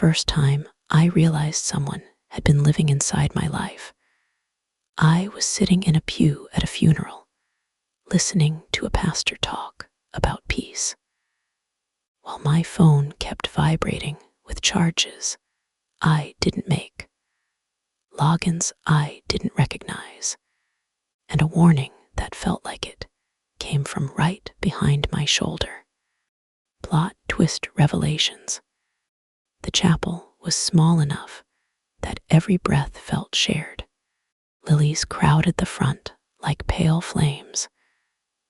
first time I realized someone had been living inside my life. I was sitting in a pew at a funeral, listening to a pastor talk about peace, while my phone kept vibrating with charges I didn't make, logins I didn't recognize, and a warning that felt like it came from right behind my shoulder. Plot twist revelations. The chapel was small enough that every breath felt shared. Lilies crowded the front like pale flames,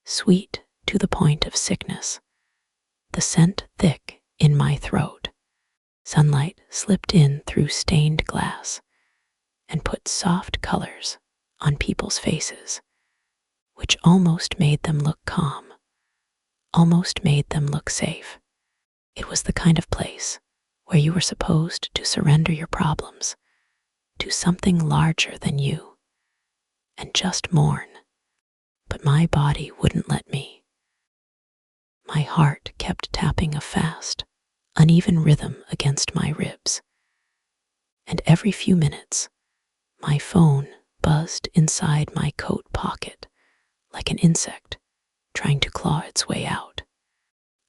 sweet to the point of sickness, the scent thick in my throat. Sunlight slipped in through stained glass and put soft colors on people's faces, which almost made them look calm, almost made them look safe. It was the kind of place where you were supposed to surrender your problems to something larger than you and just mourn. But my body wouldn't let me. My heart kept tapping a fast, uneven rhythm against my ribs. And every few minutes, my phone buzzed inside my coat pocket like an insect trying to claw its way out.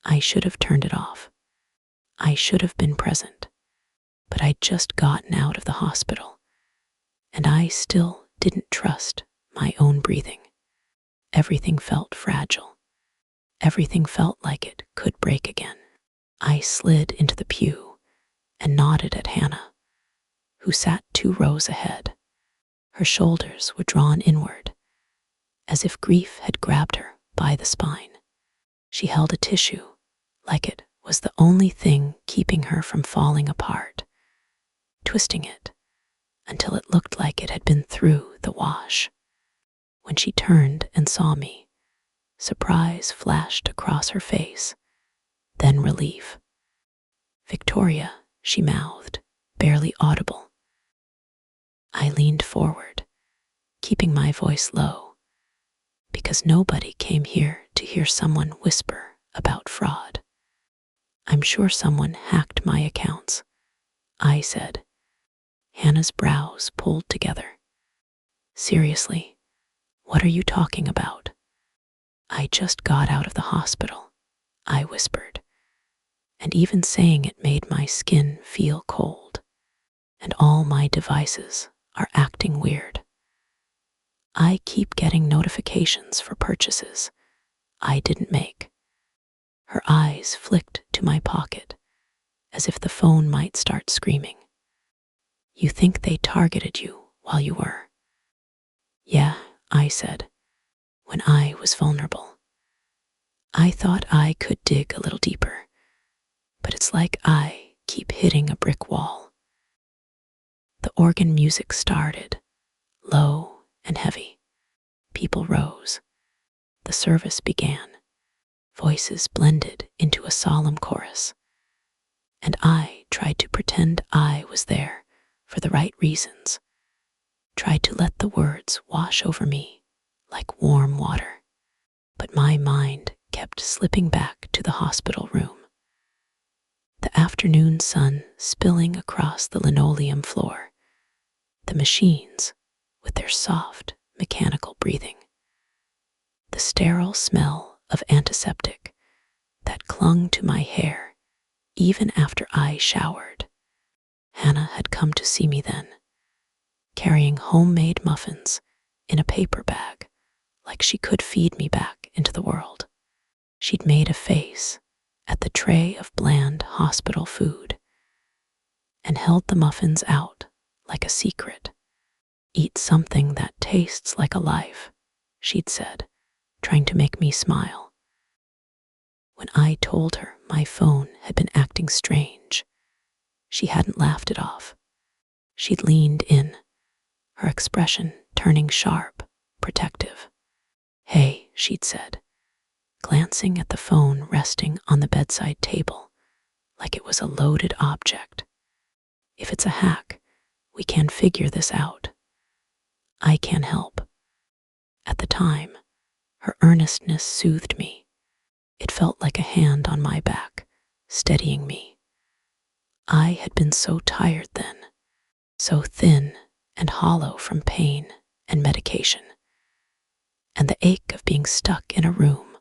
I should have turned it off. I should have been present, but I'd just gotten out of the hospital, and I still didn't trust my own breathing. Everything felt fragile. Everything felt like it could break again. I slid into the pew and nodded at Hannah, who sat 2 rows ahead. Her shoulders were drawn inward, as if grief had grabbed her by the spine. She held a tissue, like it was the only thing keeping her from falling apart, twisting it until it looked like it had been through the wash. When she turned and saw me, surprise flashed across her face, then relief. "Victoria," she mouthed, barely audible. I leaned forward, keeping my voice low, because nobody came here to hear someone whisper about fraud. "I'm sure someone hacked my accounts," I said. Hannah's brows pulled together. "Seriously, what are you talking about?" "I just got out of the hospital," I whispered, and even saying it made my skin feel cold, "and all my devices are acting weird. I keep getting notifications for purchases I didn't make." Her eyes flicked to my pocket, as if the phone might start screaming. "You think they targeted you while you were?" "Yeah," I said, "when I was vulnerable. I thought I could dig a little deeper, but it's like I keep hitting a brick wall." The organ music started, low and heavy. People rose. The service began. Voices blended into a solemn chorus, and I tried to pretend I was there for the right reasons, tried to let the words wash over me like warm water. But my mind kept slipping back to the hospital room. The afternoon sun spilling across the linoleum floor, the machines with their soft, mechanical breathing, the sterile smell of antiseptic that clung to my hair even after I showered. Hannah had come to see me then, carrying homemade muffins in a paper bag like she could feed me back into the world. She'd made a face at the tray of bland hospital food and held the muffins out like a secret. "Eat something that tastes like a life," she'd said, trying to make me smile. When I told her my phone had been acting strange, she hadn't laughed it off. She'd leaned in, her expression turning sharp, protective. "Hey," she'd said, glancing at the phone resting on the bedside table like it was a loaded object. "If it's a hack, we can figure this out. I can help." At the time, her earnestness soothed me. It felt like a hand on my back, steadying me. I had been so tired then, so thin and hollow from pain and medication, and the ache of being stuck in a room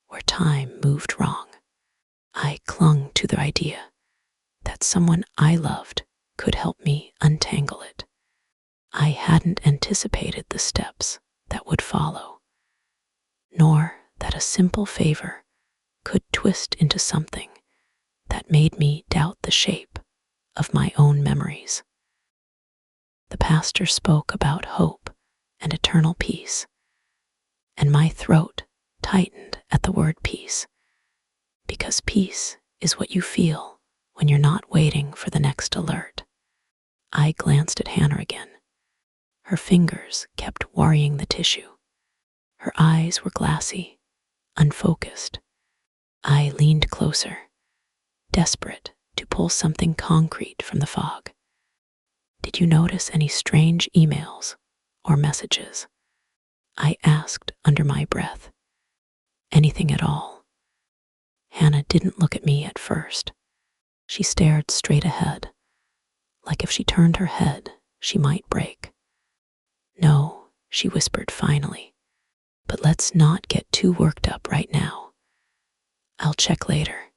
where time moved wrong. I clung to the idea that someone I loved could help me untangle it. I hadn't anticipated the steps that would follow, nor that a simple favor could twist into something that made me doubt the shape of my own memories. The pastor spoke about hope and eternal peace, and my throat tightened at the word peace, because peace is what you feel when you're not waiting for the next alert. I glanced at Hannah again. Her fingers kept worrying the tissue. Her eyes were glassy, unfocused. I leaned closer, desperate to pull something concrete from the fog. Did you notice any strange emails or messages? I asked under my breath. Anything at all? Hannah didn't look at me at first. She stared straight ahead, like if she turned her head, she might break. No, she whispered finally, but let's not get too worked up right now. I'll check later.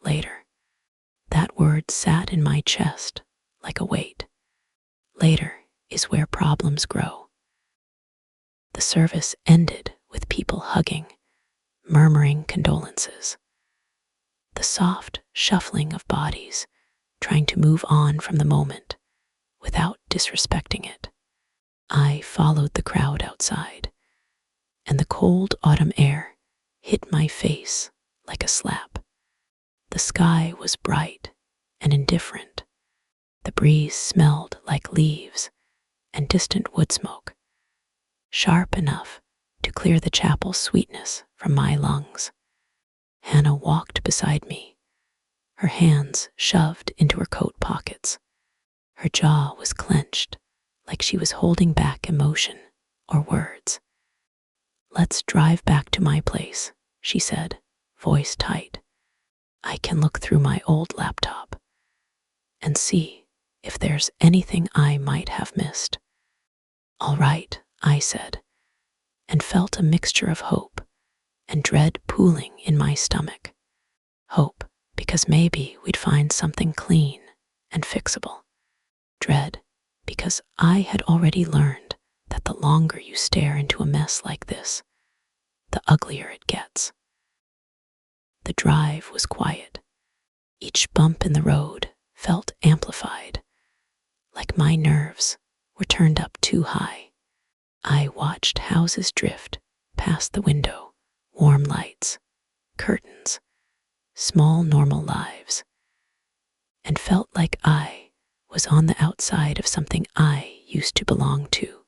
Later. That word sat in my chest like a weight. Later is where problems grow. The service ended with people hugging, murmuring condolences. The soft shuffling of bodies trying to move on from the moment without disrespecting it. I followed the crowd outside, and the cold autumn air hit my face like a slap. The sky was bright and indifferent. The breeze smelled like leaves and distant wood smoke, sharp enough to clear the chapel's sweetness from my lungs. Hannah walked beside me, her hands shoved into her coat pockets. Her jaw was clenched, like she was holding back emotion or words. Let's drive back to my place, she said, voice tight. I can look through my old laptop and see if there's anything I might have missed. All right, I said, and felt a mixture of hope and dread pooling in my stomach. Hope, because maybe we'd find something clean and fixable. Dread, because I had already learned that the longer you stare into a mess like this, the uglier it gets. The drive was quiet. Each bump in the road felt amplified, like my nerves were turned up too high. I watched houses drift past the window, warm lights, curtains, small normal lives, and felt like I was on the outside of something I used to belong to.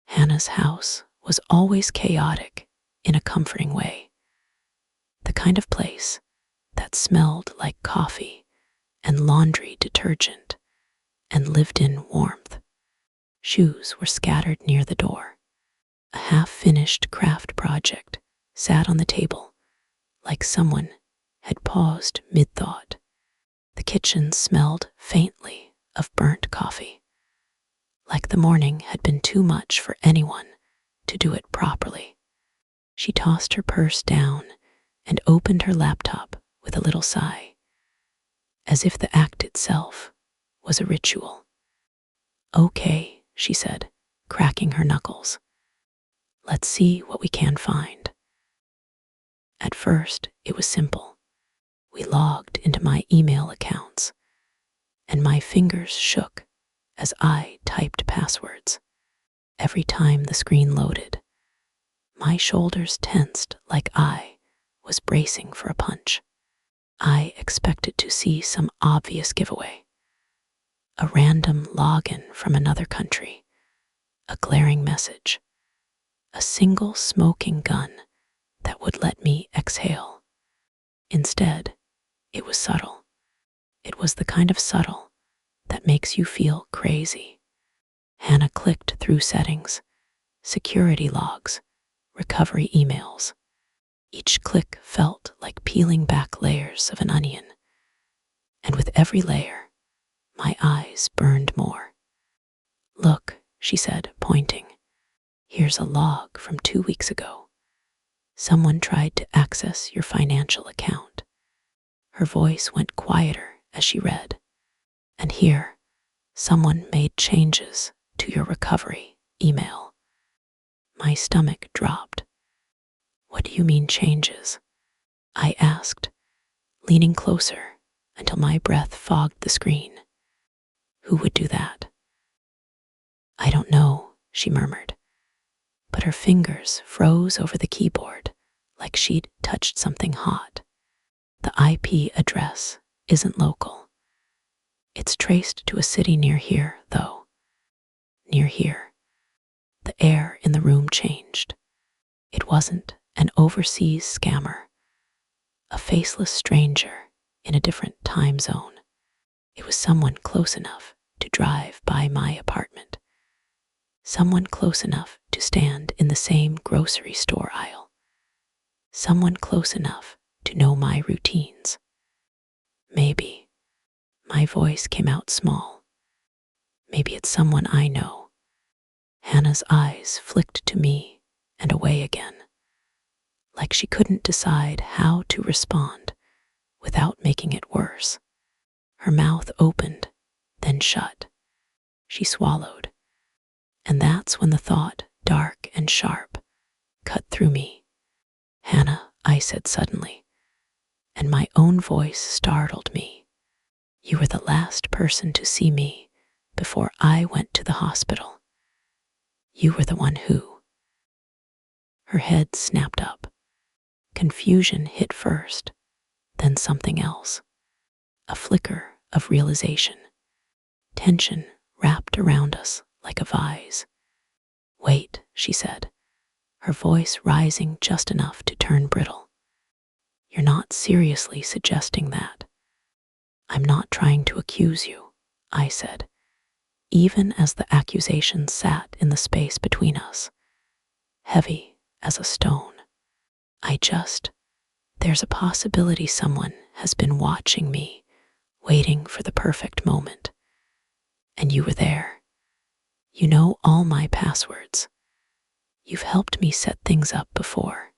Hannah's house was always chaotic in a comforting way, the kind of place that smelled like coffee and laundry detergent and lived in warmth. Shoes were scattered near the door. A half-finished craft project sat on the table, like someone had paused mid-thought. The kitchen smelled faintly of burnt coffee, like the morning had been too much for anyone to do it properly. She tossed her purse down and opened her laptop with a little sigh, as if the act itself was a ritual. Okay, she said, cracking her knuckles. Let's see what we can find. At first, it was simple. We logged into my email accounts, and my fingers shook as I typed passwords. Every time the screen loaded, my shoulders tensed like I was bracing for a punch. I expected to see some obvious giveaway. A random login from another country, a glaring message, a single smoking gun that would let me exhale. Instead, it was subtle. It was the kind of subtle that makes you feel crazy. Hannah clicked through settings, security logs, recovery emails. Each click felt like peeling back layers of an onion. and with every layer, my eyes burned more. "Look," she said, pointing. "Here's a log from 2 weeks ago. Someone tried to access your financial account." Her voice went quieter as she read. "And here, someone made changes to your recovery email." My stomach dropped. "What do you mean changes?" I asked, leaning closer until my breath fogged the screen. "Who would do that?" "I don't know," she murmured, but her fingers froze over the keyboard like she'd touched something hot. "The IP address isn't local. It's traced to a city near here, though." Near here. The air in the room changed. It wasn't an overseas scammer, a faceless stranger in a different time zone. It was someone close enough to drive by my apartment, someone close enough to stand in the same grocery store aisle, someone close enough to know my routines. Maybe, my voice came out small, maybe it's someone I know. Hannah's eyes flicked to me and away again, like she couldn't decide how to respond without making it worse. Her mouth opened, then shut. She swallowed. And that's when the thought, dark and sharp, cut through me. "Hannah," I said suddenly, and my own voice startled me. "You were the last person to see me before I went to the hospital. You were the one who—" Her head snapped up. Confusion hit first, then something else. A flicker of realization. Tension wrapped around us like a vise. "Wait," she said, her voice rising just enough to turn brittle. "You're not seriously suggesting that?" "I'm not trying to accuse you," I said, even as the accusation sat in the space between us, heavy as a stone. There's a possibility someone has been watching me, waiting for the perfect moment. And you were there. You know all my passwords. You've helped me set things up before."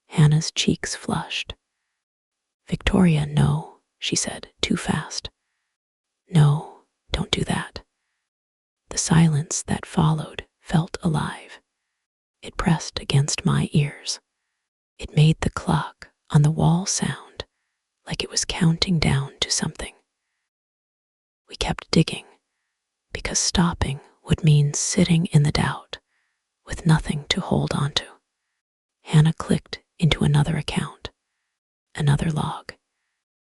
Hannah's cheeks flushed. "Victoria, no," she said, too fast. "No, don't do that." The silence that followed felt alive. It pressed against my ears. It made the clock on the wall sound like it was counting down to something. We kept digging, because stopping would mean sitting in the doubt, with nothing to hold onto. Hannah clicked into another account, another log,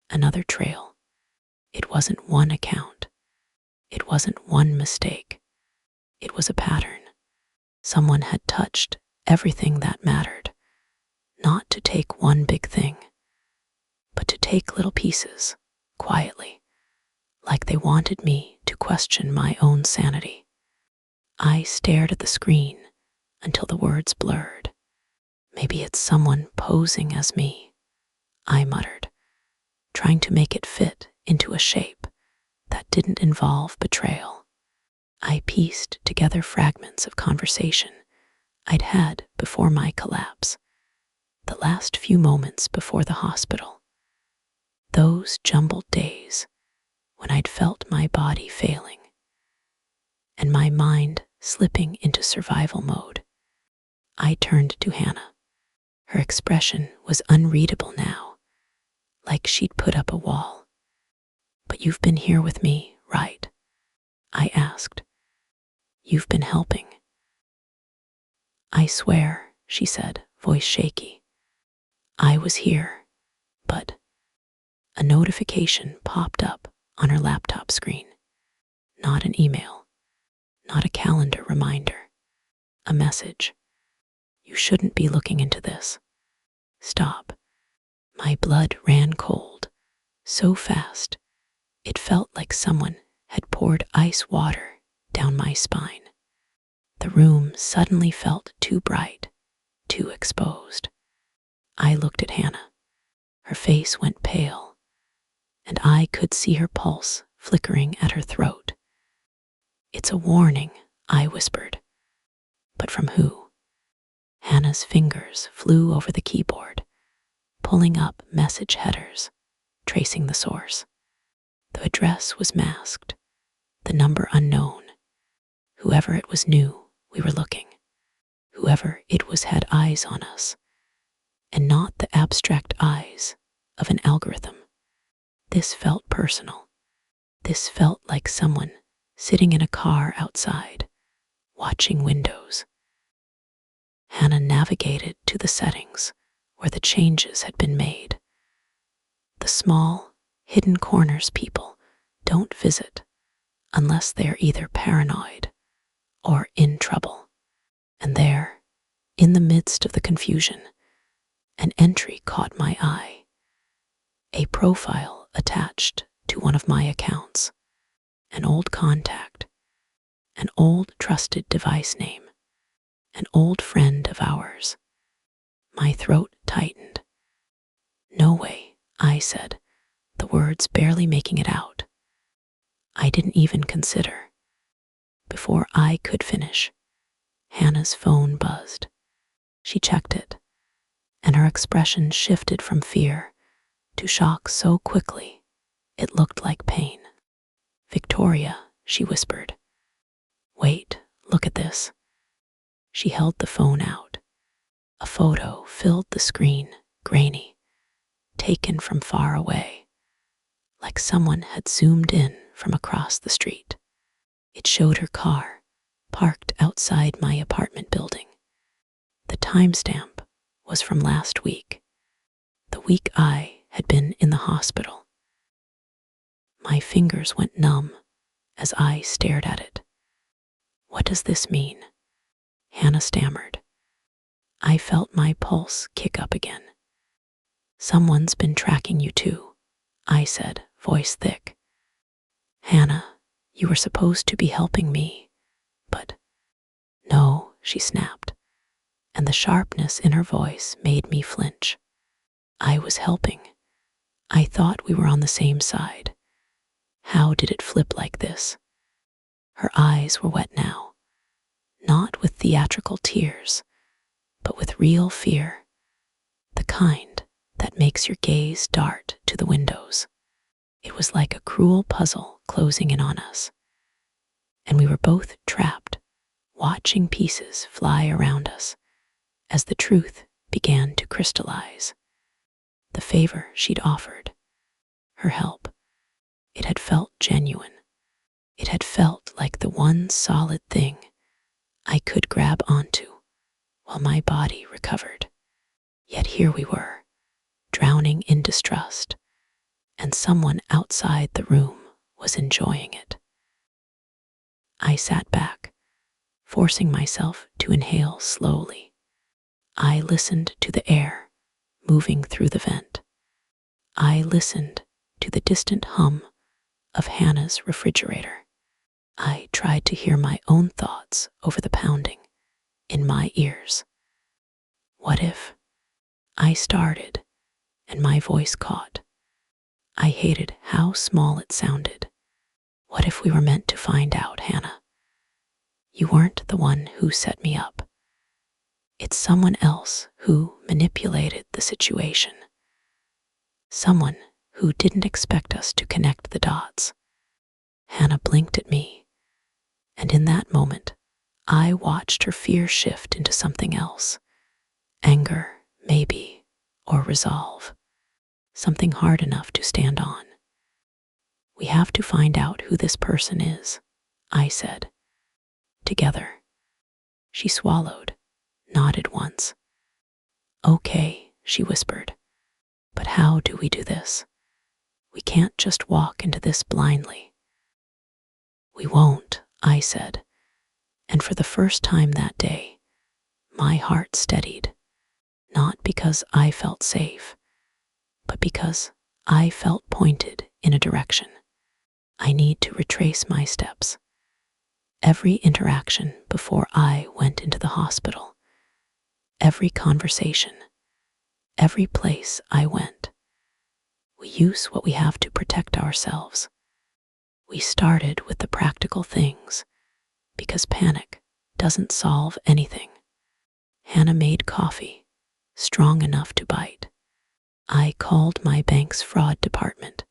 another trail. It wasn't one account. It wasn't one mistake. It was a pattern. Someone had touched everything that mattered, not to take one big thing, but to take little pieces, quietly, like they wanted me to question my own sanity. I stared at the screen until the words blurred. "Maybe it's someone posing as me," I muttered, trying to make it fit into a shape that didn't involve betrayal. I pieced together fragments of conversation I'd had before my collapse, the last few moments before the hospital, those jumbled days when I'd felt my body failing and my mind slipping into survival mode. I turned to Hannah. Her expression was unreadable now, like she'd put up a wall. "But you've been here with me, right?" I asked. "You've been helping." "I swear," she said, voice shaky. "I was here, but—" A notification popped up on her laptop screen. Not an email, not a calendar reminder, a message. "You shouldn't be looking into this. Stop." My blood ran cold, so fast, it felt like someone had poured ice water down my spine. The room suddenly felt too bright, too exposed. I looked at Hannah. Her face went pale. and I could see her pulse flickering at her throat. "It's a warning," I whispered. "But from who?" Hannah's fingers flew over the keyboard, pulling up message headers, tracing the source. The address was masked, the number unknown. Whoever it was knew we were looking. Whoever it was had eyes on us, and not the abstract eyes of an algorithm. This felt personal. This felt like someone sitting in a car outside, watching windows. Hannah navigated to the settings where the changes had been made. The small, hidden corners people don't visit unless they are either paranoid or in trouble. And there, in the midst of the confusion, an entry caught my eye. A profile attached to one of my accounts. An old contact. An old trusted device name. An old friend of ours. My throat tightened. "No way," I said, the words barely making it out. "I didn't even consider." Before I could finish, Hannah's phone buzzed. She checked it, and her expression shifted from fear to shock so quickly it looked like pain. "Victoria," she whispered. "Wait, look at this." She held the phone out. A photo filled the screen, grainy, taken from far away, like someone had zoomed in from across the street. It showed her car, parked outside my apartment building. The timestamp was from last week, the week I had been in the hospital. My fingers went numb as I stared at it. "What does this mean?" Hannah stammered. I felt my pulse kick up again. "Someone's been tracking you too," I said, voice thick. "Hannah, you were supposed to be helping me, but—" "No," she snapped, and the sharpness in her voice made me flinch. "I was helping. I thought we were on the same side. How did it flip like this?" Her eyes were wet now, not with theatrical tears, but with real fear, the kind that makes your gaze dart to the windows. It was like a cruel puzzle closing in on us, and we were both trapped, watching pieces fly around us as the truth began to crystallize. The favor she'd offered, her help, it had felt genuine. It had felt like the one solid thing I could grab onto while my body recovered. Yet here we were, drowning in distrust, and someone outside the room was enjoying it. I sat back, forcing myself to inhale slowly. I listened to the air moving through the vent. I listened to the distant hum of Hannah's refrigerator. I tried to hear my own thoughts over the pounding in my ears. What if? I started, and my voice caught. I hated how small it sounded. What if we were meant to find out, Hannah? You weren't the one who set me up. It's someone else who manipulated the situation. Someone who didn't expect us to connect the dots. Hannah blinked at me, and in that moment, I watched her fear shift into something else. Anger, maybe, or resolve. Something hard enough to stand on. We have to find out who this person is, I said. Together. She swallowed, nodded once. Okay, she whispered. But how do we do this? We can't just walk into this blindly. We won't, I said, and for the first time that day, my heart steadied, not because I felt safe, but because I felt pointed in a direction. I need to retrace my steps. Every interaction before I went into the hospital, every conversation, every place I went. We use what we have to protect ourselves. We started with the practical things because panic doesn't solve anything. Hannah made coffee, strong enough to bite. I called my bank's fraud department,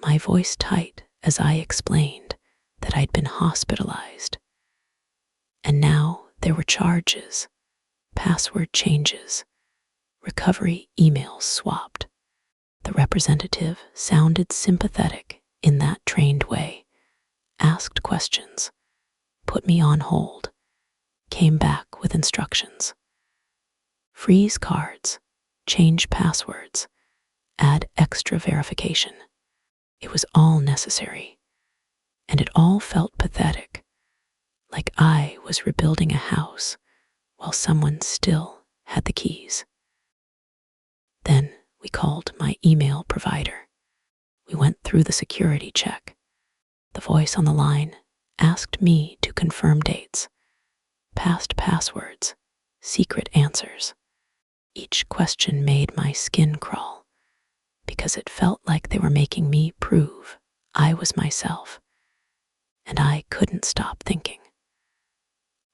my voice tight as I explained that I'd been hospitalized. And now there were charges, password changes, recovery emails swapped. The representative sounded sympathetic in that trained way, asked questions, put me on hold, came back with instructions. Freeze cards, change passwords, add extra verification. It was all necessary, and it all felt pathetic, like I was rebuilding a house while someone still had the keys. Then we called my email provider. We went through the security check. The voice on the line asked me to confirm dates, past passwords, secret answers. Each question made my skin crawl because it felt like they were making me prove I was myself. And I couldn't stop thinking,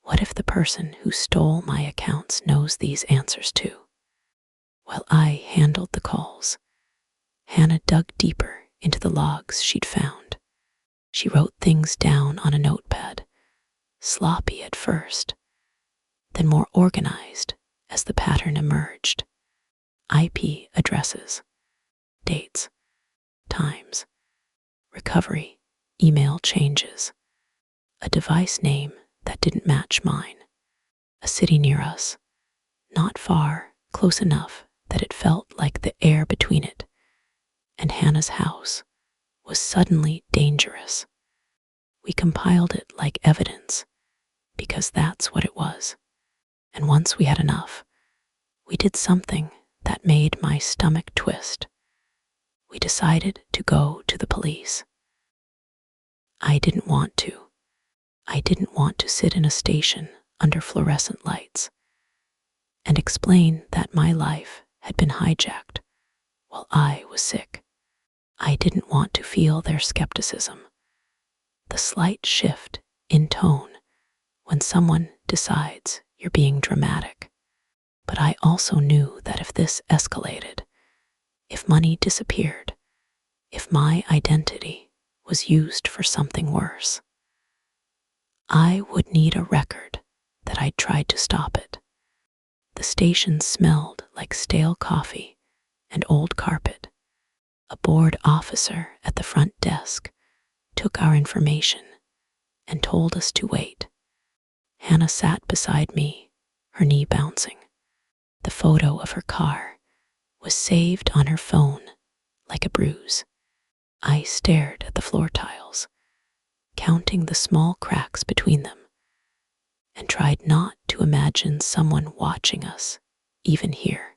what if the person who stole my accounts knows these answers too? While I handled the calls, Hannah dug deeper into the logs she'd found. She wrote things down on a notepad, sloppy at first, then more organized as the pattern emerged. IP addresses, dates, times, recovery, email changes, a device name that didn't match mine, a city near us, not far, close enough that it felt like the air between it and Hannah's house was suddenly dangerous. We compiled it like evidence because that's what it was. And once we had enough, we did something that made my stomach twist. We decided to go to the police. I didn't want to. I didn't want to sit in a station under fluorescent lights and explain that my life had been hijacked while I was sick. I didn't want to feel their skepticism, the slight shift in tone when someone decides you're being dramatic. But I also knew that if this escalated, if money disappeared, if my identity was used for something worse, I would need a record that I'd tried to stop it. The station smelled like stale coffee and old carpet. A bored officer at the front desk took our information and told us to wait. Hannah sat beside me, her knee bouncing. The photo of her car was saved on her phone like a bruise. I stared at the floor tiles, counting the small cracks between them, and tried not to imagine someone watching us, even here.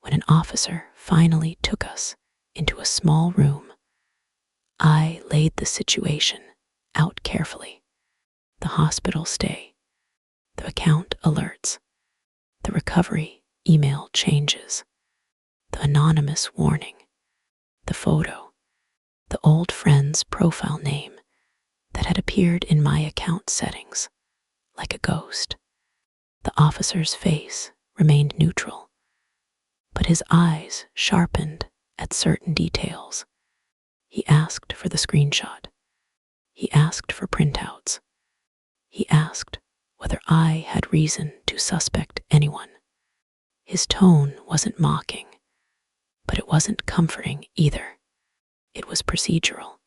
When an officer finally took us into a small room, I laid the situation out carefully. The hospital stay, the account alerts, the recovery email changes, the anonymous warning, the photo, the old friend's profile name that had appeared in my account settings like a ghost. The officer's face remained neutral, but his eyes sharpened at certain details. He asked for the screenshot. He asked for printouts. He asked whether I had reason to suspect anyone. His tone wasn't mocking, but it wasn't comforting either. It was procedural,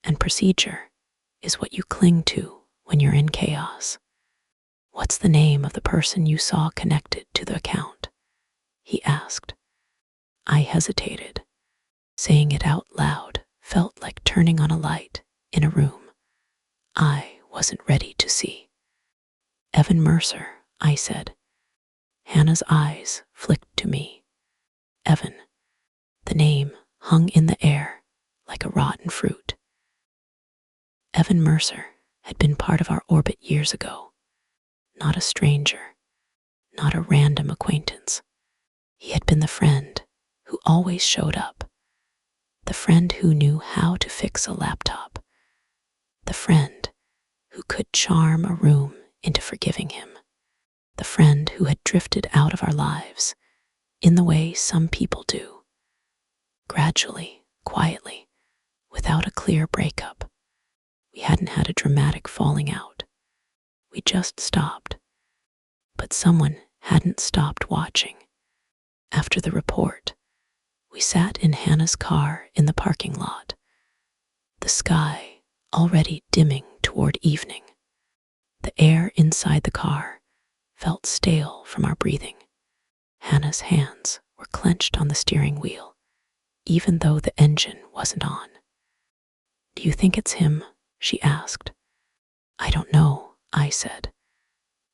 and procedure is what you cling to when you're in chaos. What's the name of the person you saw connected to the account? He asked. I hesitated. Saying it out loud felt like turning on a light in a room I wasn't ready to see. Evan Mercer, I said. Hannah's eyes flicked to me. Evan. The name hung in the air like a rotten fruit. Evan Mercer had been part of our orbit years ago. Not a stranger, not a random acquaintance. He had been the friend who always showed up, the friend who knew how to fix a laptop, the friend who could charm a room into forgiving him, the friend who had drifted out of our lives in the way some people do, gradually, quietly, without a clear breakup. We hadn't had a dramatic falling out. We just stopped. But someone hadn't stopped watching. After the report, we sat in Hannah's car in the parking lot, the sky already dimming toward evening. The air inside the car felt stale from our breathing. Hannah's hands were clenched on the steering wheel, even though the engine wasn't on. "Do you think it's him?" she asked. "I don't know," I said,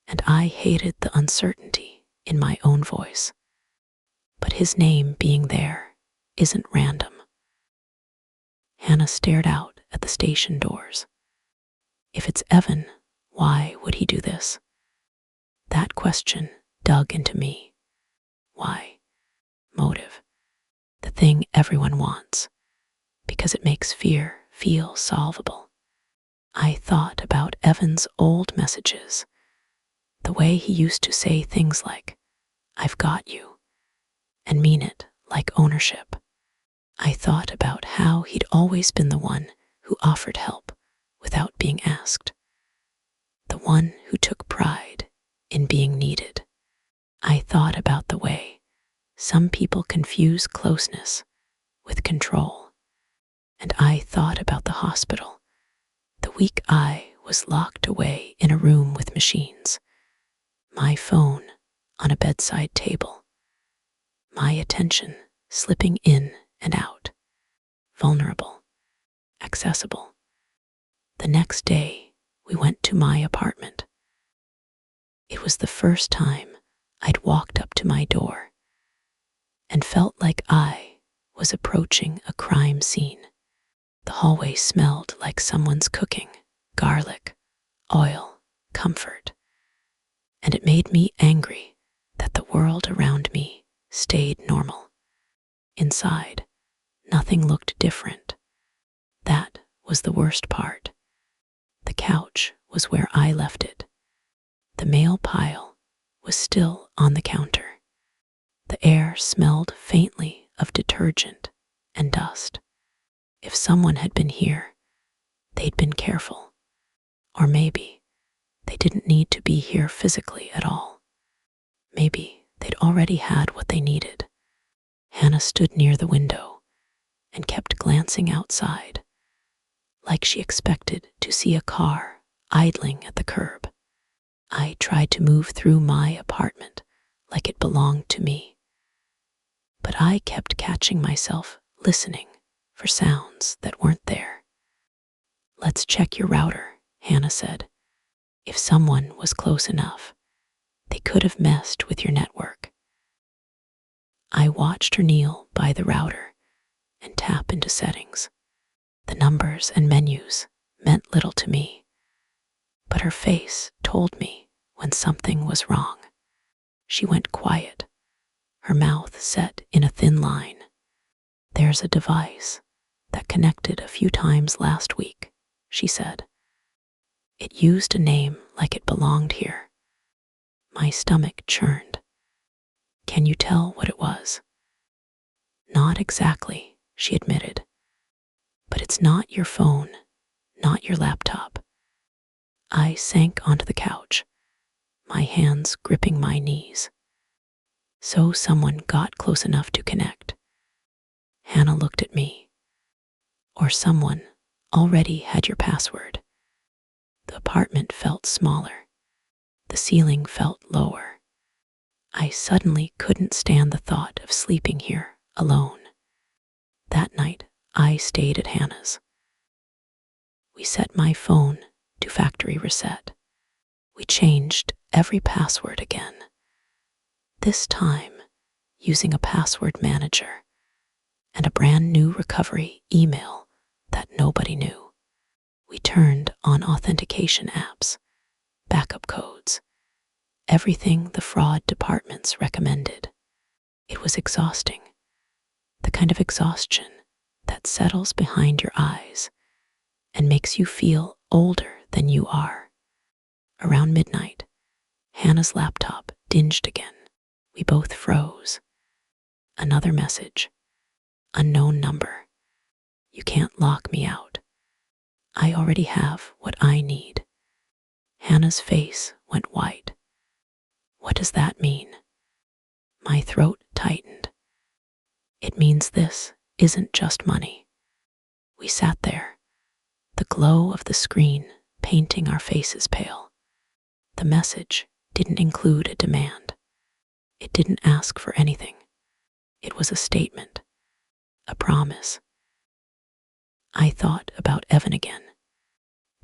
and I hated the uncertainty in my own voice. But his name being there isn't random. Hannah stared out at the station doors. If it's Evan, why would he do this? That question dug into me. Why? Motive. The thing everyone wants, because it makes fear feel solvable. I thought about Evan's old messages, the way he used to say things like, "I've got you," and mean it like ownership. I thought about how he'd always been the one who offered help without being asked, the one who took pride in being needed. I thought about the way some people confuse closeness with control, and I thought about the hospital, the week I was locked away in a room with machines, my phone on a bedside table, my attention slipping in and out, vulnerable, accessible. The next day, we went to my apartment. It was the first time I'd walked up to my door and felt like I was approaching a crime scene. The hallway smelled like someone's cooking, garlic, oil, comfort, and it made me angry that the world around me stayed normal. Inside, nothing looked different. That was the worst part. The couch was where I left it. The mail pile was still on the counter. The air smelled faintly of detergent and dust. If someone had been here, they'd been careful. Or maybe they didn't need to be here physically at all. Maybe they'd already had what they needed. Hannah stood near the window and kept glancing outside, like she expected to see a car idling at the curb. I tried to move through my apartment like it belonged to me, but I kept catching myself listening for sounds that weren't there. "Let's check your router," Hannah said. "If someone was close enough, they could have messed with your network." I watched her kneel by the router and tap into settings. The numbers and menus meant little to me, but her face told me when something was wrong. She went quiet, her mouth set in a thin line. "There's a device that connected a few times last week," she said. "It used a name like it belonged here." My stomach churned. "Can you tell what it was?" "Not exactly," she admitted. "But it's not your phone, not your laptop." I sank onto the couch, my hands gripping my knees. So someone got close enough to connect. Hannah looked at me. "Or someone already had your password." The apartment felt smaller. The ceiling felt lower. I suddenly couldn't stand the thought of sleeping here alone. That night, I stayed at Hannah's. We set my phone to factory reset. We changed every password again. This time, using a password manager and a brand new recovery email that nobody knew. We turned on authentication apps, backup codes, everything the fraud departments recommended. It was exhausting, the kind of exhaustion that settles behind your eyes and makes you feel older than you are. Around midnight, Hannah's laptop dinged again. We both froze. Another message. Unknown number. You can't lock me out. I already have what I need. Hannah's face went white. What does that mean? My throat tightened. It means this isn't just money. We sat there, the glow of the screen painting our faces pale. The message didn't include a demand. It didn't ask for anything. It was a statement, a promise. I thought about Evan again,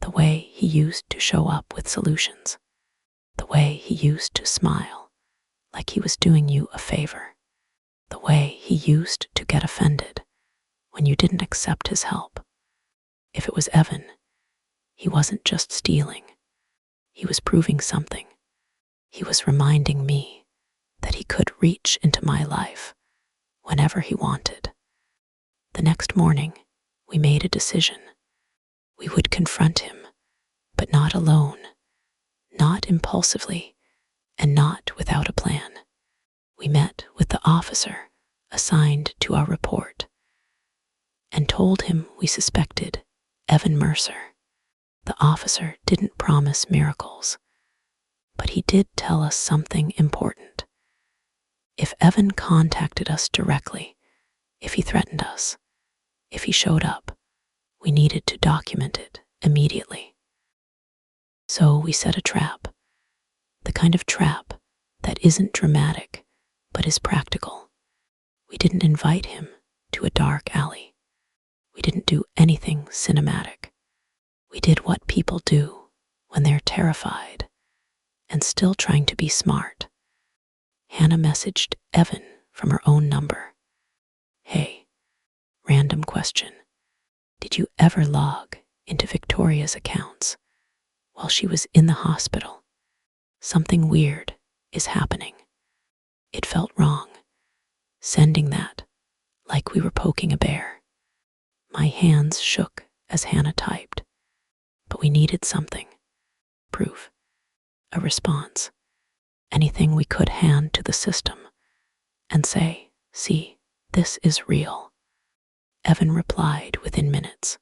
the way he used to show up with solutions, the way he used to smile like he was doing you a favor, the way he used to get offended when you didn't accept his help. If it was Evan, he wasn't just stealing. He was proving something. He was reminding me that he could reach into my life whenever he wanted. The next morning, we made a decision. We would confront him, but not alone, not impulsively, and not without a plan. We met with the officer assigned to our report and told him we suspected Evan Mercer. The officer didn't promise miracles, but he did tell us something important. If Evan contacted us directly, if he threatened us, if he showed up, we needed to document it immediately. So we set a trap, the kind of trap that isn't dramatic, but is practical. We didn't invite him to a dark alley. We didn't do anything cinematic. We did what people do when they're terrified and still trying to be smart. Hannah messaged Evan from her own number. Hey, random question. Did you ever log into Victoria's accounts while she was in the hospital? Something weird is happening. It felt wrong, sending that like we were poking a bear. My hands shook as Hannah typed, but we needed something. Proof, a response, anything we could hand to the system and say, see, this is real. Evan replied within minutes.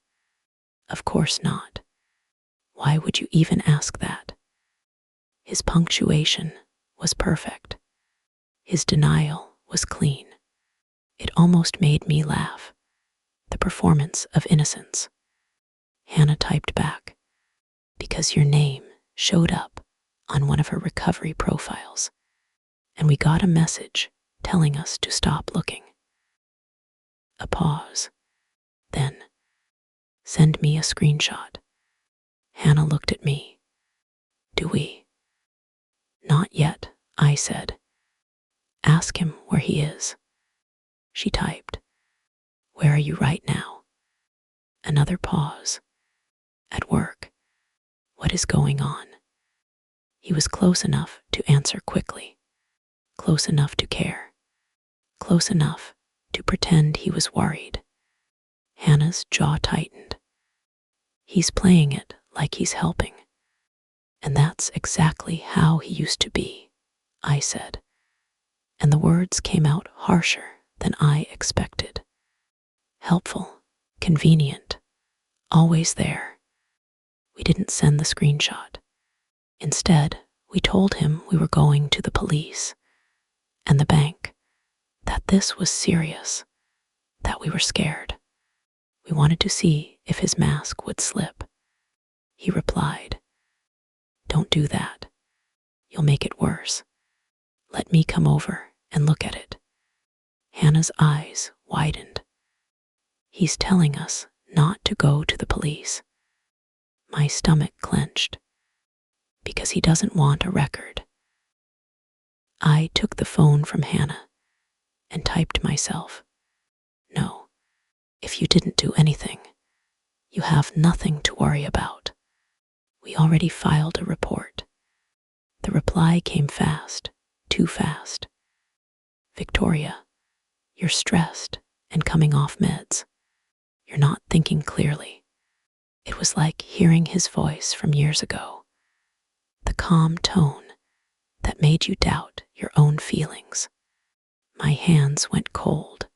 Of course not. Why would you even ask that? His punctuation was perfect. His denial was clean. It almost made me laugh. The performance of innocence. Hannah typed back, because your name showed up on one of her recovery profiles, and we got a message telling us to stop looking. A pause. Then, send me a screenshot. Hannah looked at me. Do we? Not yet, I said. Ask him where he is. She typed. Where are you right now? Another pause. At work. What is going on? He was close enough to answer quickly. Close enough to care. Close enough to pretend he was worried. Hannah's jaw tightened. He's playing it like he's helping. And that's exactly how he used to be, I said. And the words came out harsher than I expected. Helpful, convenient, always there. We didn't send the screenshot. Instead, we told him we were going to the police and the bank, that this was serious, that we were scared. We wanted to see if his mask would slip. He replied, Don't do that. You'll make it worse. Let me come over and look at it. Hannah's eyes widened. He's telling us not to go to the police. My stomach clenched. Because he doesn't want a record. I took the phone from Hannah and typed myself. No, if you didn't do anything, you have nothing to worry about. We already filed a report. The reply came fast, too fast. Victoria, you're stressed and coming off meds. You're not thinking clearly. It was like hearing his voice from years ago, the calm tone that made you doubt your own feelings. My hands went cold.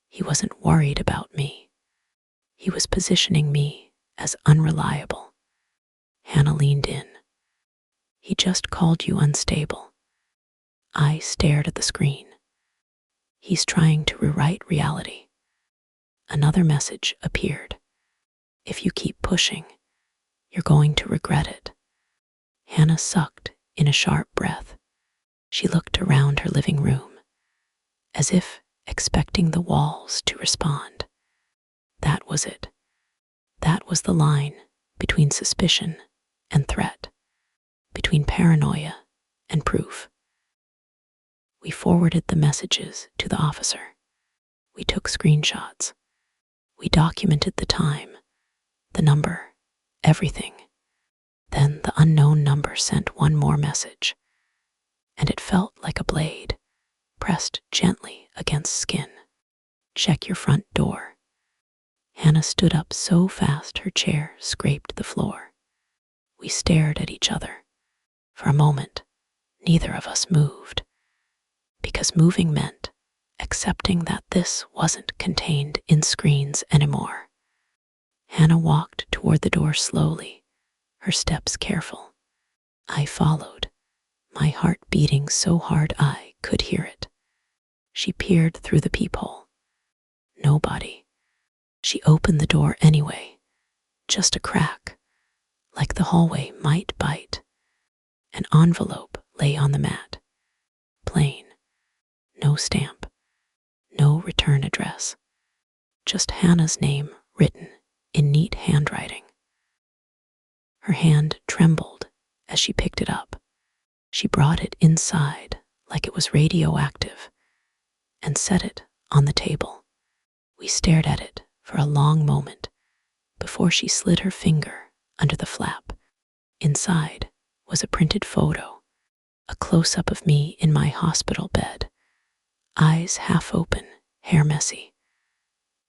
He wasn't worried about me. He was positioning me as unreliable. Hannah leaned in. He just called you unstable. I stared at the screen. He's trying to rewrite reality. Another message appeared. If you keep pushing, you're going to regret it. Hannah sucked in a sharp breath. She looked around her living room, as if expecting the walls to respond. That was it. That was the line between suspicion and threat, between paranoia and proof. We forwarded the messages to the officer. We took screenshots. We documented the time, the number, everything. Then the unknown number sent one more message, and it felt like a blade pressed gently against skin. Check your front door. Hannah stood up so fast her chair scraped the floor. We stared at each other. For a moment, neither of us moved, because moving meant accepting that this wasn't contained in screens anymore. Hannah walked toward the door slowly, her steps careful. I followed, my heart beating so hard I could hear it. She peered through the peephole. Nobody. She opened the door anyway, just a crack, like the hallway might bite. An envelope lay on the mat. Plain. No stamp. No return address. Just Hannah's name written in neat handwriting. Her hand trembled as she picked it up. She brought it inside like it was radioactive and set it on the table. We stared at it for a long moment before she slid her finger under the flap. Inside was a printed photo, a close-up of me in my hospital bed, eyes half open, hair messy.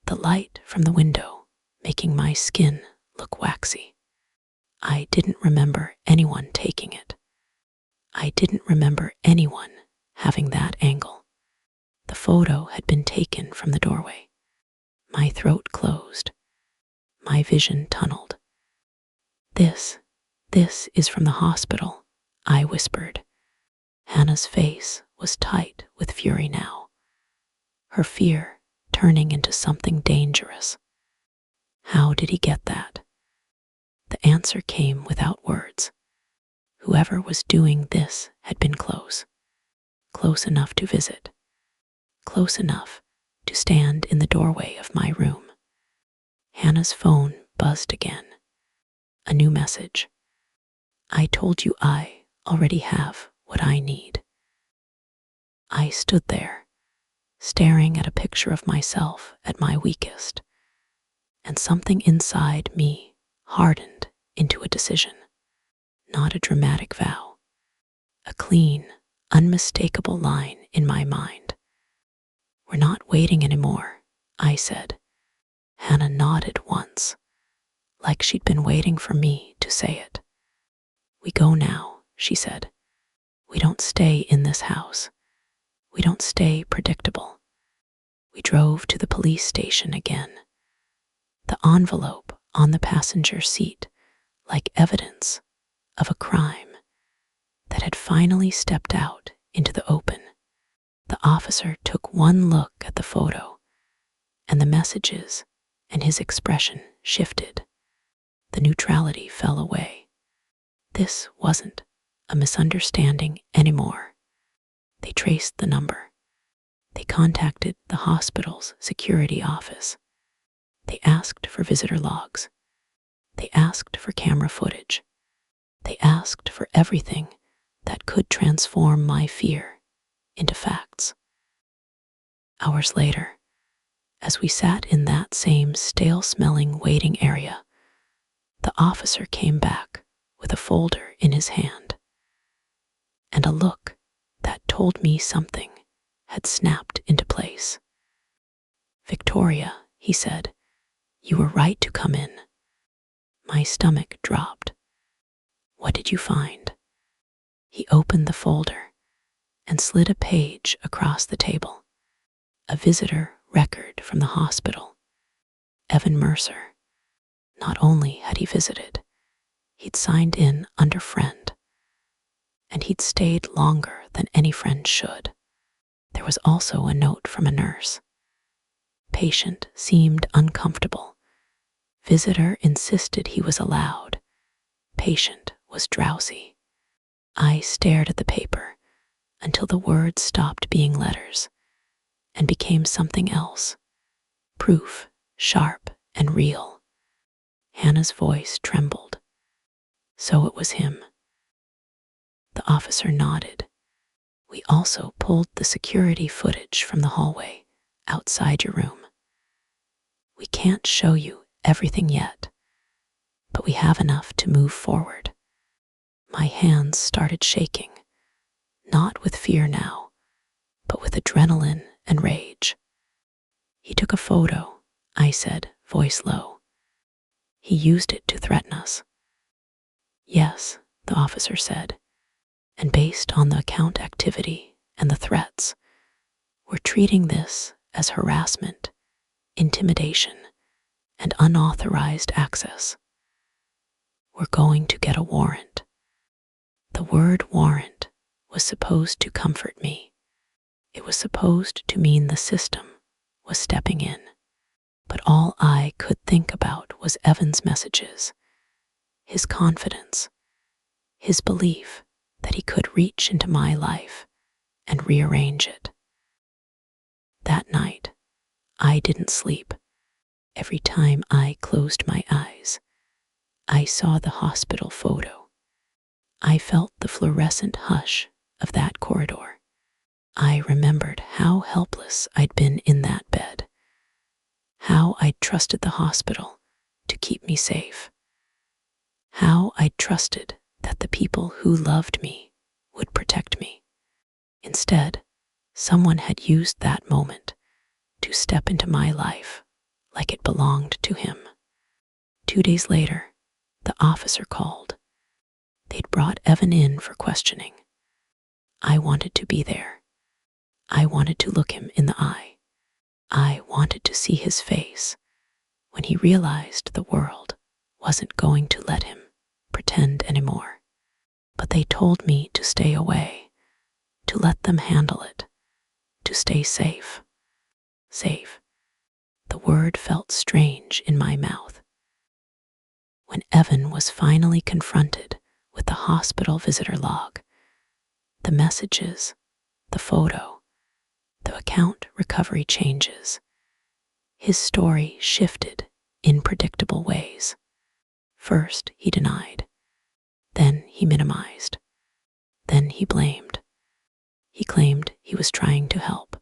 The light from the window making my skin look waxy. I didn't remember anyone taking it. I didn't remember anyone having that angle. The photo had been taken from the doorway. My throat closed. My vision tunneled. This is from the hospital, I whispered. Hannah's face was tight with fury now, her fear turning into something dangerous. How did he get that? The answer came without words. Whoever was doing this had been close. Close enough to visit. Close enough to stand in the doorway of my room. Hannah's phone buzzed again. A new message. I told you I already have what I need. I stood there, staring at a picture of myself at my weakest, and something inside me hardened into a decision. Not a dramatic vow. A clean, unmistakable line in my mind. We're not waiting anymore, I said. Hannah nodded once, like she'd been waiting for me to say it. We go now, she said. We don't stay in this house. We don't stay predictable. We drove to the police station again. The envelope on the passenger seat, like evidence of a crime that had finally stepped out into the open. The officer took one look at the photo, and the messages and his expression shifted. The neutrality fell away. This wasn't a misunderstanding anymore. They traced the number. They contacted the hospital's security office. They asked for visitor logs. They asked for camera footage. They asked for everything that could transform my fear into facts. Hours later, as we sat in that same stale-smelling waiting area, the officer came back with a folder in his hand, and a look that told me something had snapped into place. "Victoria," he said, "you were right to come in." My stomach dropped. "What did you find?" He opened the folder and slid a page across the table. A visitor record from the hospital. Evan Mercer. Not only had he visited, he'd signed in under friend, and he'd stayed longer than any friend should. There was also a note from a nurse. Patient seemed uncomfortable. Visitor insisted he was allowed. Patient was drowsy. I stared at the paper until the words stopped being letters and became something else. Proof, sharp and real. Hannah's voice trembled. So it was him. The officer nodded. "We also pulled the security footage from the hallway outside your room. We can't show you everything yet, but we have enough to move forward." My hands started shaking, not with fear now, but with adrenaline and rage. "He took a photo," I said, voice low. "He used it to threaten us." "Yes," the officer said, "and based on the account activity and the threats, we're treating this as harassment, intimidation, and unauthorized access. We're going to get a warrant." The word warrant was supposed to comfort me. It was supposed to mean the system was stepping in. But all I could think about was Evan's messages, his confidence, his belief that he could reach into my life and rearrange it. That night, I didn't sleep. Every time I closed my eyes, I saw the hospital photo. I felt the fluorescent hush of that corridor. I remembered how helpless I'd been in that bed, how I'd trusted the hospital to keep me safe, how I'd trusted that the people who loved me would protect me. Instead, someone had used that moment to step into my life like it belonged to him. 2 days later, the officer called. They'd brought Evan in for questioning. I wanted to be there. I wanted to look him in the eye. I wanted to see his face when he realized the world wasn't going to let him pretend anymore. But they told me to stay away, to let them handle it, to stay safe. Safe. The word felt strange in my mouth. When Evan was finally confronted with the hospital visitor log, the messages, the photo, the account recovery changes, his story shifted in predictable ways. First, he denied. Then he minimized. Then he blamed. He claimed he was trying to help.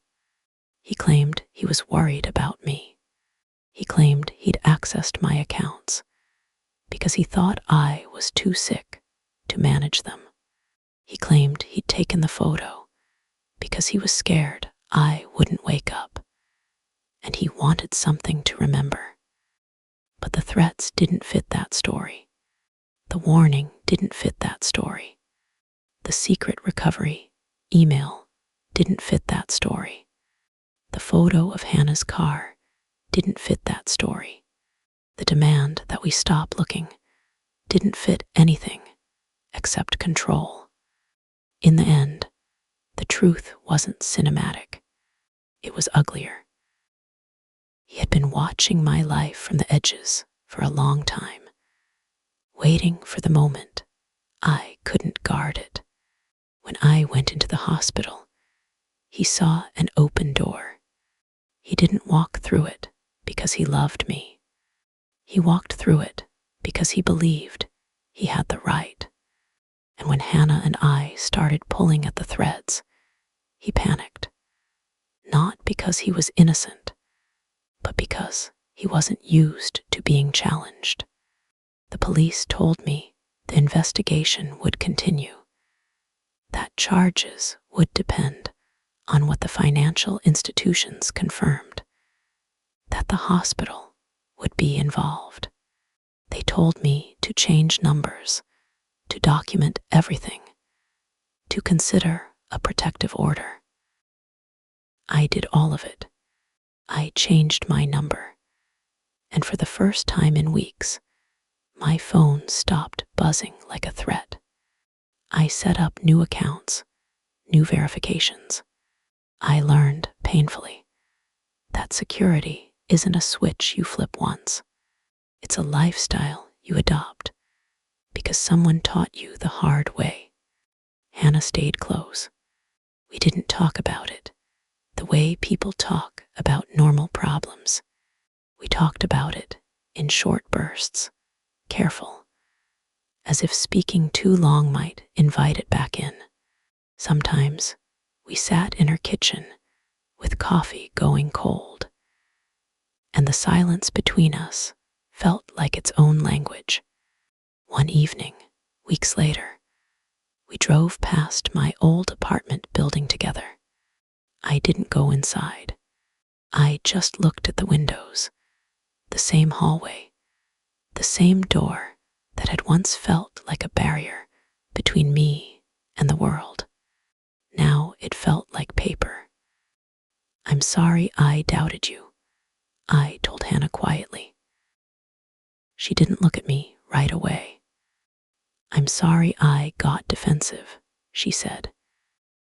He claimed he was worried about me. He claimed he'd accessed my accounts because he thought I was too sick to manage them. He claimed he'd taken the photo because he was scared I wouldn't wake up, and he wanted something to remember. But the threats didn't fit that story. The warning didn't fit that story. The secret recovery email didn't fit that story. The photo of Hannah's car didn't fit that story. The demand that we stop looking didn't fit anything except control. In the end, the truth wasn't cinematic. It was uglier. He had been watching my life from the edges for a long time, waiting for the moment I couldn't guard it. When I went into the hospital, he saw an open door. He didn't walk through it because he loved me. He walked through it because he believed he had the right. And when Hannah and I started pulling at the threads, he panicked. Not because he was innocent, but because he wasn't used to being challenged. The police told me the investigation would continue, that charges would depend on what the financial institutions confirmed. that the hospital would be involved. They told me to change numbers, to document everything, to consider a protective order. I did all of it. I changed my number, and for the first time in weeks, my phone stopped buzzing like a threat. I set up new accounts, new verifications. I learned painfully that security isn't a switch you flip once. It's a lifestyle you adopt because someone taught you the hard way. Hannah stayed close. We didn't talk about it the way people talk about normal problems. We talked about it in short bursts, careful, as if speaking too long might invite it back in. Sometimes we sat in her kitchen with coffee going cold, and the silence between us felt like its own language. One evening, weeks later, we drove past my old apartment building together. I didn't go inside. I just looked at the windows, the same hallway, the same door that had once felt like a barrier between me and the world. Now it felt like paper. "I'm sorry I doubted you," I told Hannah quietly. She didn't look at me right away. "I'm sorry I got defensive," she said.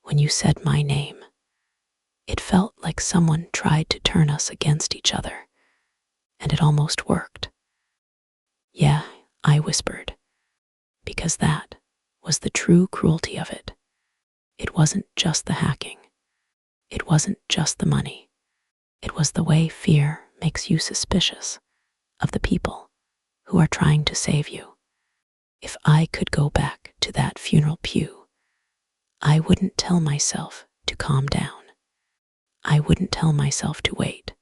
"When you said my name, it felt like someone tried to turn us against each other, and it almost worked." "Yeah," I whispered, because that was the true cruelty of it. It wasn't just the hacking. It wasn't just the money. It was the way fear makes you suspicious of the people who are trying to save you. If I could go back to that funeral pew, I wouldn't tell myself to calm down. I wouldn't tell myself to wait.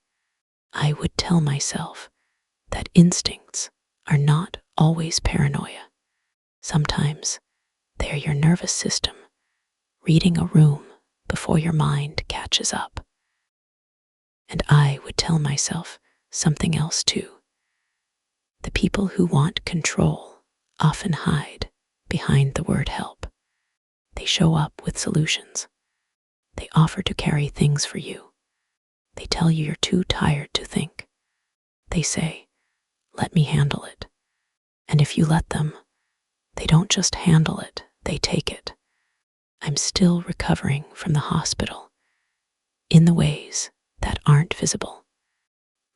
I would tell myself that instincts are not always paranoia. Sometimes they are your nervous system reading a room before your mind catches up. And I would tell myself something else too. The people who want control often hide behind the word help. They show up with solutions. They offer to carry things for you. They tell you you're too tired to think. They say, "Let me handle it." And if you let them, they don't just handle it, they take it. I'm still recovering from the hospital in the ways that aren't visible.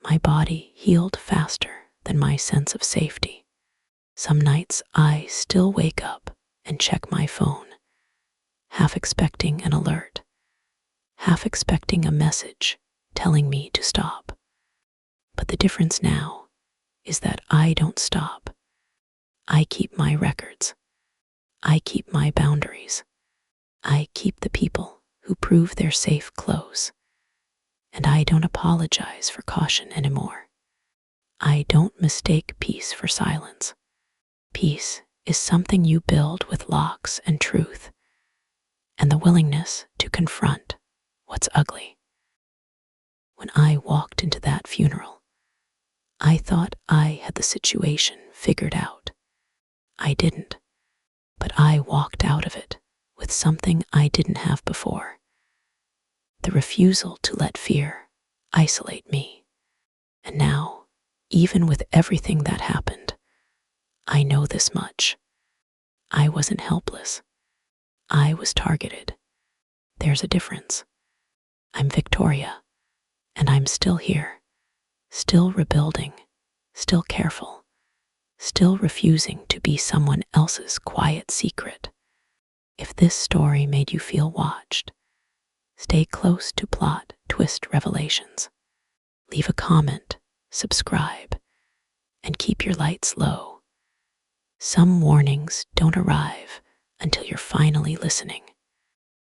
My body healed faster than my sense of safety. Some nights I still wake up and check my phone, half expecting an alert, half expecting a message telling me to stop. But the difference now is that I don't stop. I keep my records. I keep my boundaries. I keep the people who prove they're safe close. And I don't apologize for caution anymore. I don't mistake peace for silence. Peace is something you build with locks and truth, and the willingness to confront what's ugly. When I walked into that funeral, I thought I had the situation figured out. I didn't, but I walked out of it with something I didn't have before: the refusal to let fear isolate me. And now, even with everything that happened, I know this much. I wasn't helpless. I was targeted. There's a difference. I'm Victoria, and I'm still here, still rebuilding, still careful, still refusing to be someone else's quiet secret. If this story made you feel watched, stay close to Plot Twist Revelations. Leave a comment, subscribe, and keep your lights low. Some warnings don't arrive until you're finally listening.